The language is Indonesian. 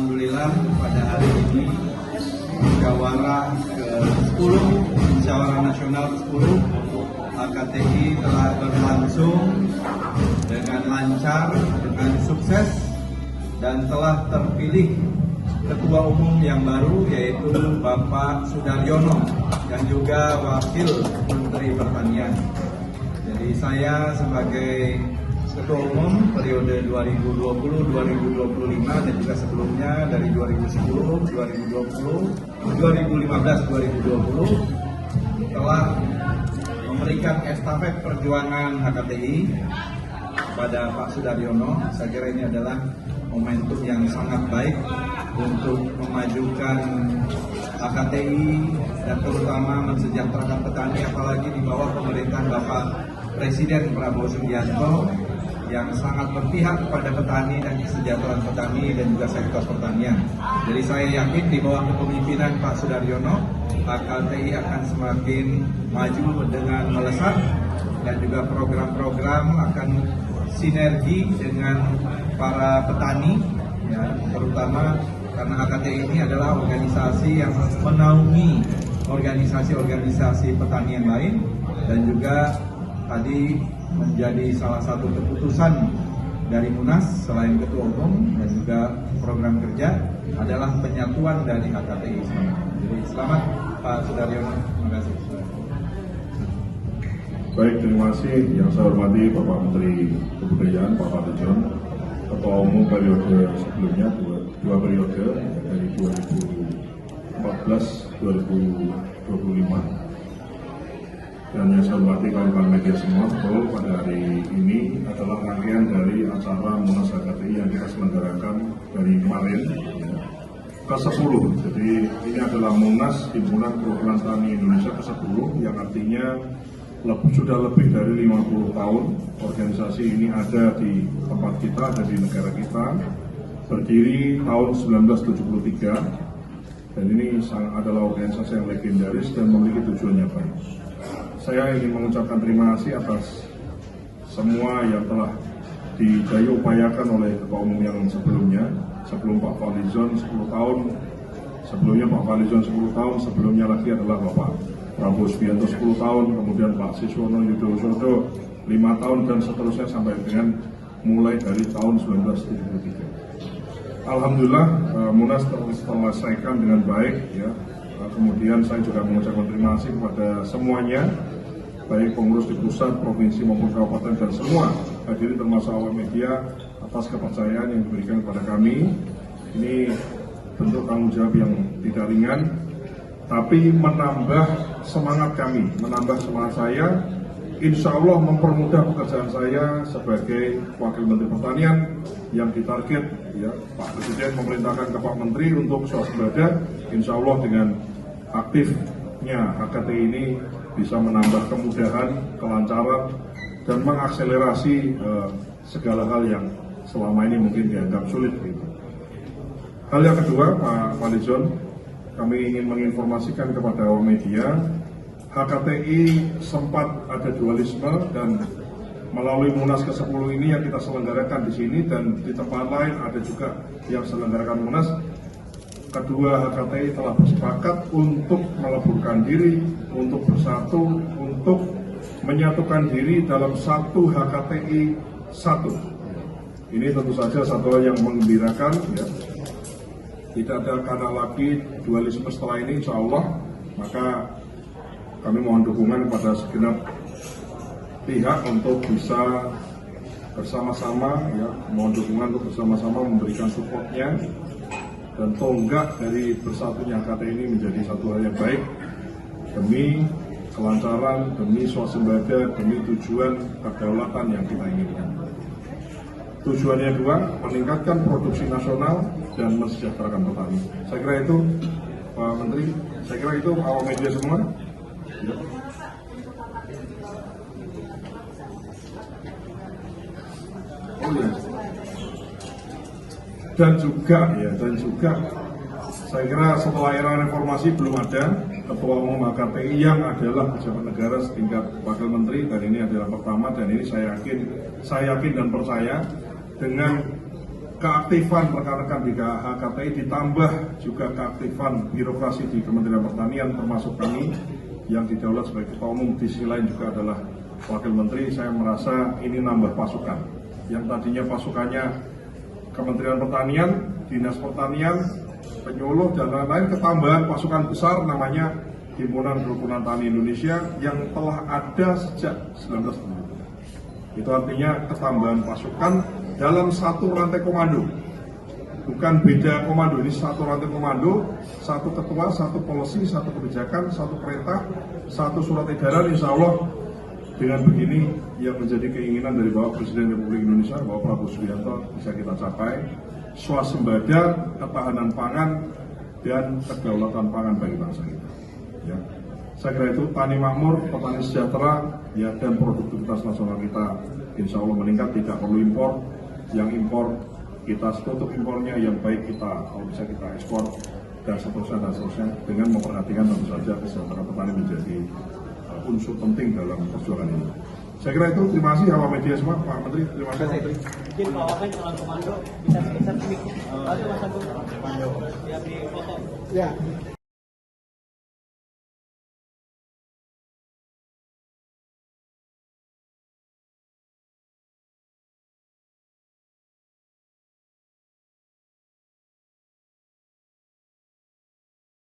Alhamdulillah pada hari ini musyawarah ke-10, musyawarah nasional ke-10 HKTI telah berlangsung dengan lancar, dengan sukses, dan telah terpilih Ketua Umum yang baru, yaitu Bapak Sudaryono dan juga Wakil Menteri Pertanian. Jadi saya sebagai Ketua Umum periode 2020-2025 dan juga sebelumnya dari 2010, 2020, 2015, 2020 telah memberikan estafet perjuangan HKTI kepada Pak Sudaryono. Saya kira ini adalah momentum yang sangat baik untuk memajukan HKTI dan terutama mensejahterakan petani, apalagi di bawah pemerintahan Bapak Presiden Prabowo Subianto yang sangat berpihak kepada petani dan kesejahteraan petani dan juga sektor pertanian. Jadi saya yakin di bawah kepemimpinan Pak Sudaryono, HKTI akan semakin maju dengan melesat dan juga program-program akan sinergi dengan para petani, ya, terutama karena HKTI ini adalah organisasi yang menaungi organisasi-organisasi petani yang lain dan juga tadi menjadi salah satu keputusan dari Munas selain Ketua Umum dan juga program kerja adalah penyatuan dari HKTI. Jadi selamat Pak Sudaryono, terima kasih. Baik, terima kasih. Yang saya hormati Bapak Menteri Kebudayaan, Pak Fadlizon, Ketua Umum periode sebelumnya, dua periode dari 2014-2025. Dan yang saya hormati kawan-kawan media semua, betul pada hari ini adalah rangkaian dari acara Munas HKTI yang kita selenggarakan dari kemarin ke-10. Jadi ini adalah Munas Himpunan Perwakilan Tani Indonesia ke-10 yang artinya sudah lebih dari 50 tahun organisasi ini ada di tempat kita, ada di negara kita, berdiri tahun 1973, dan ini adalah organisasi yang legendaris dan memiliki tujuan yang baik. Saya ingin mengucapkan terima kasih atas semua yang telah didaya upayakan oleh Ketua Umum yang sebelumnya, sebelum Pak Fadlizon 10 tahun, sebelumnya Pak Fadlizon 10 tahun, sebelumnya lagi adalah Bapak Prabowo Subianto 10 tahun, kemudian Pak Siswono Yudhoyono 5 tahun, dan seterusnya sampai dengan mulai dari tahun 1973. Alhamdulillah Munas terselesaikan dengan baik, ya. Kemudian saya juga mengucapkan terima kasih kepada semuanya, baik pengurus di pusat, provinsi maupun kabupaten, dan semua hadirin termasuk awak media atas kepercayaan yang diberikan kepada kami. Ini bentuk tanggung jawab yang tidak ringan, tapi menambah semangat kami, menambah semangat saya, insya Allah mempermudah pekerjaan saya sebagai Wakil Menteri Pertanian yang ditarget, ya, Pak Presiden memerintahkan ke Pak Menteri untuk swasembada. Insya Allah dengan aktifnya HKTI ini bisa menambah kemudahan, kelancaran, dan mengakselerasi segala hal yang selama ini mungkin dianggap sulit. Gitu. Hal yang kedua, Pak Fadlizon, kami ingin menginformasikan kepada awak media, HKTI sempat ada dualisme dan melalui Munas ke-10 ini yang kita selenggarakan di sini dan di tempat lain ada juga yang selenggarakan Munas. Kedua HKTI telah bersepakat untuk meleburkan diri, untuk bersatu, untuk menyatukan diri dalam satu HKTI satu. Ini tentu saja satu hal yang menggembirakan, ya. Tidak ada karena lagi dualisme setelah ini, insya Allah. Maka kami mohon dukungan kepada segenap pihak untuk bisa bersama-sama, ya, mohon dukungan untuk bersama-sama memberikan supportnya, dan tonggak dari bersatunya HKTI ini menjadi satu hal yang baik demi kelancaran, demi swasembada, demi tujuan kedaulatan yang kita inginkan. Tujuannya dua, meningkatkan produksi nasional dan mensejahterakan petani. Saya kira itu, Pak Menteri, saya kira itu awak media semua. Ya. Oh ya. Dan juga saya kira setelah era reformasi belum ada Ketua Umum HKTI yang adalah pejabat negara setingkat Wakil Menteri, dan ini adalah pertama, dan ini saya yakin dan percaya dengan keaktifan rekan-rekan di HKTI ditambah juga keaktifan birokrasi di Kementerian Pertanian termasuk kami yang didaulat sebagai ketua umum, di sisi lain juga adalah wakil menteri. Saya merasa ini nambah pasukan yang tadinya pasukannya Kementerian Pertanian, Dinas Pertanian, penyuluh dan lain-lain, ketambahan pasukan besar namanya Himpunan Kerukunan Tani Indonesia yang telah ada sejak 1990. Itu artinya ketambahan pasukan dalam satu rantai komando. Bukan beda komando, ini satu rantai komando, satu ketua, satu polisi, satu kebijakan, satu perintah, satu surat edaran. Insya Allah dengan begini yang menjadi keinginan dari Bapak Presiden Republik Indonesia, Bapak Prabowo Subianto, bisa kita capai swasembada, ketahanan pangan, dan kedaulatan pangan bagi bangsa kita. Ya. Saya kira itu tani makmur, petani sejahtera, ya, dan produktivitas nasional kita insya Allah meningkat, tidak perlu impor. Yang impor kita tutup impornya, yang baik kita kalau bisa kita ekspor dan seterusnya dengan memperhatikan tentu saja kesejahteraan petani menjadi unsur penting dalam perjuangan ini. Saya kira itu. Terima kasih awak media semua, Pak Menteri. Terima kasih. Mungkin Pak Wamen calon komando bisa sekitar sedikit. Ada Mas Agung komando yang di foto. Ya.